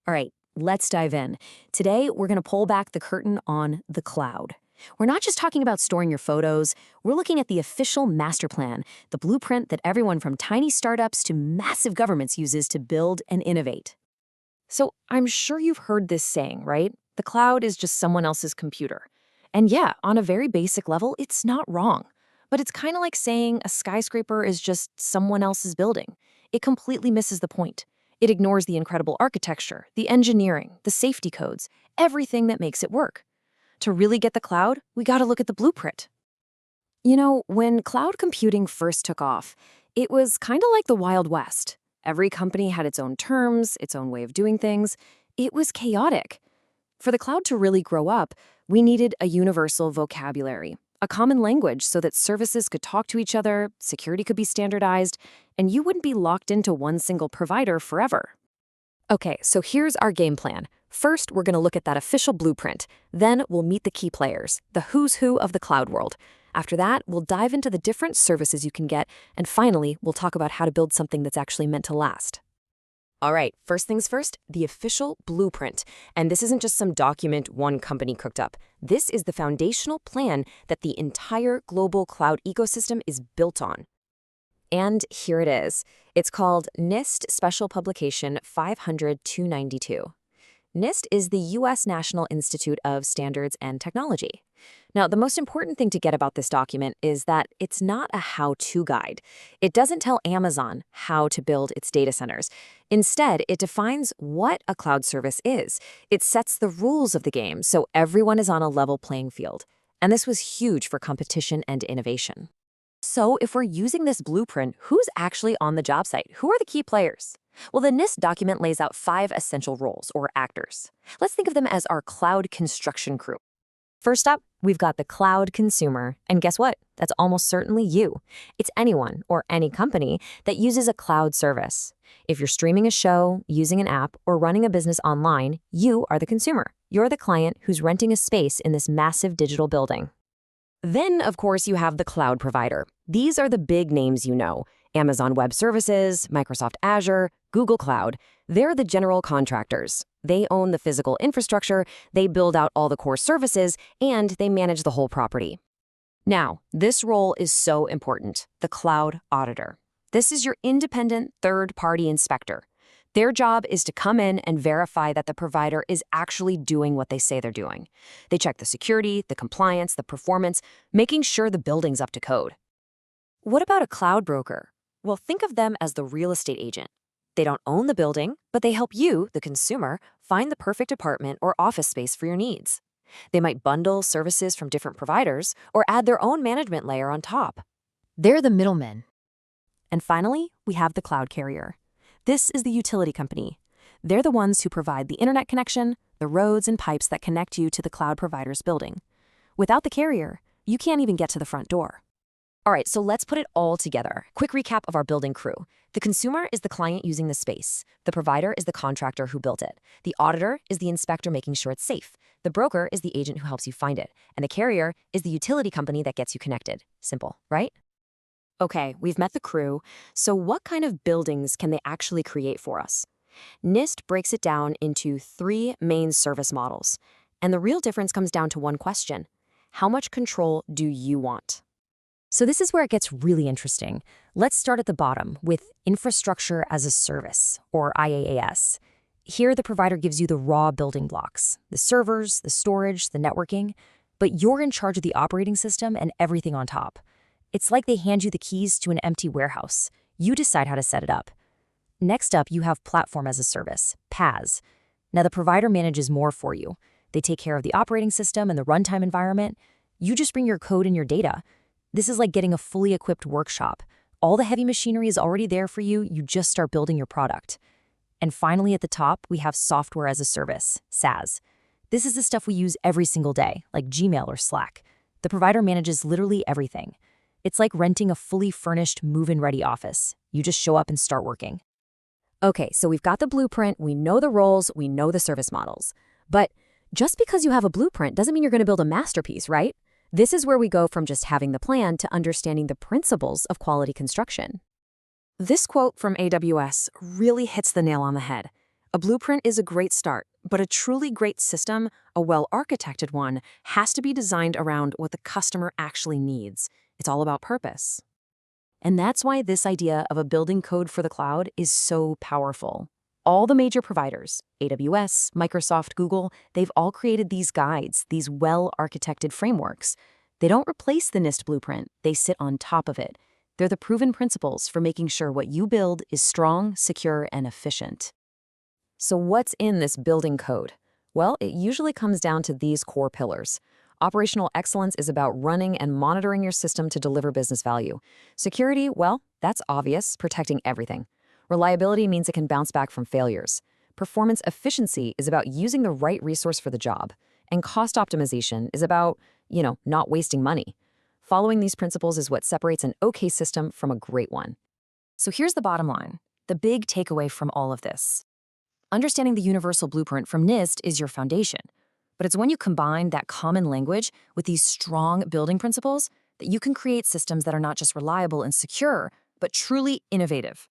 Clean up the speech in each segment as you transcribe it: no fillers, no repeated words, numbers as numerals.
All right, let's dive in. Today, we're going to pull back the curtain on the cloud. We're not just talking about storing your photos, we're looking at the official master plan, the blueprint that everyone from tiny startups to massive governments uses to build and innovate. So I'm sure you've heard this saying, right? The cloud is just someone else's computer. And yeah, on a very basic level, it's not wrong. But it's kind of like saying a skyscraper is just someone else's building. It completely misses the point. It ignores the incredible architecture, the engineering, the safety codes, everything that makes it work. To really get the cloud, we gotta look at the blueprint. You know, when cloud computing first took off, it was kind of like the Wild West. Every company had its own terms, its own way of doing things. It was chaotic. For the cloud to really grow up, we needed a universal vocabulary, a common language so that services could talk to each other, security could be standardized, and you wouldn't be locked into one single provider forever. Okay, so here's our game plan. First, we're going to look at that official blueprint. Then we'll meet the key players, the who's who of the cloud world. After that, we'll dive into the different services you can get, and finally, we'll talk about how to build something that's actually meant to last. All right, first things first, the official blueprint. And this isn't just some document one company cooked up. This is the foundational plan that the entire global cloud ecosystem is built on. And here it is. It's called NIST Special Publication 500-292. NIST is the U.S. National Institute of Standards and Technology. Now, the most important thing to get about this document is that it's not a how-to guide. It doesn't tell Amazon how to build its data centers. Instead, it defines what a cloud service is. It sets the rules of the game so everyone is on a level playing field. And this was huge for competition and innovation. So if we're using this blueprint, who's actually on the job site? Who are the key players? Well, the NIST document lays out 5 essential roles, or actors. Let's think of them as our cloud construction crew. First up, we've got the cloud consumer. And guess what? That's almost certainly you. It's anyone or any company that uses a cloud service. If you're streaming a show, using an app, or running a business online, you are the consumer. You're the client who's renting a space in this massive digital building. Then, of course, you have the cloud provider. These are the big names you know. Amazon Web Services, Microsoft Azure, Google Cloud. They're the general contractors. They own the physical infrastructure, they build out all the core services, and they manage the whole property. Now, this role is so important, the cloud auditor. This is your independent third-party inspector. Their job is to come in and verify that the provider is actually doing what they say they're doing. They check the security, the compliance, the performance, making sure the building's up to code. What about a cloud broker? Well, think of them as the real estate agent. They don't own the building, but they help you, the consumer, find the perfect apartment or office space for your needs. They might bundle services from different providers or add their own management layer on top. They're the middlemen. And finally, we have the cloud carrier. This is the utility company. They're the ones who provide the internet connection, the roads and pipes that connect you to the cloud provider's building. Without the carrier, you can't even get to the front door. All right, so let's put it all together. Quick recap of our building crew. The consumer is the client using the space. The provider is the contractor who built it. The auditor is the inspector making sure it's safe. The broker is the agent who helps you find it. And the carrier is the utility company that gets you connected. Simple, right? Okay, we've met the crew. So what kind of buildings can they actually create for us? NIST breaks it down into 3 main service models. And the real difference comes down to one question. How much control do you want? So this is where it gets really interesting. Let's start at the bottom with Infrastructure as a Service, or IaaS. Here, the provider gives you the raw building blocks, the servers, the storage, the networking, but you're in charge of the operating system and everything on top. It's like they hand you the keys to an empty warehouse. You decide how to set it up. Next up, you have Platform as a Service, PaaS. Now, the provider manages more for you. They take care of the operating system and the runtime environment. You just bring your code and your data. This is like getting a fully equipped workshop. All the heavy machinery is already there for you. You just start building your product. And finally, at the top, we have Software as a Service, SaaS. This is the stuff we use every single day, like Gmail or Slack. The provider manages literally everything. It's like renting a fully furnished, move-in ready office. You just show up and start working. Okay, so we've got the blueprint, we know the roles, we know the service models. But just because you have a blueprint doesn't mean you're going to build a masterpiece, right? This is where we go from just having the plan to understanding the principles of quality construction. This quote from AWS really hits the nail on the head. A blueprint is a great start, but a truly great system, a well-architected one, has to be designed around what the customer actually needs. It's all about purpose. And that's why this idea of a building code for the cloud is so powerful. All the major providers, AWS, Microsoft, Google, they've all created these guides, these well-architected frameworks. They don't replace the NIST blueprint, they sit on top of it. They're the proven principles for making sure what you build is strong, secure, and efficient. So what's in this building code? Well, it usually comes down to these core pillars. Operational excellence is about running and monitoring your system to deliver business value. Security, well, that's obvious, protecting everything. Reliability means it can bounce back from failures. Performance efficiency is about using the right resource for the job. And cost optimization is about, not wasting money. Following these principles is what separates an okay system from a great one. So here's the bottom line, the big takeaway from all of this. Understanding the universal blueprint from NIST is your foundation. But it's when you combine that common language with these strong building principles that you can create systems that are not just reliable and secure, but truly innovative.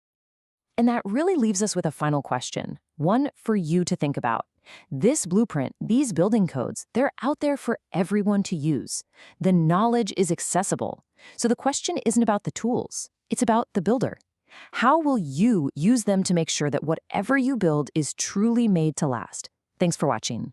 And that really leaves us with a final question, one for you to think about. This blueprint, these building codes, they're out there for everyone to use. The knowledge is accessible. So the question isn't about the tools, it's about the builder. How will you use them to make sure that whatever you build is truly made to last? Thanks for watching.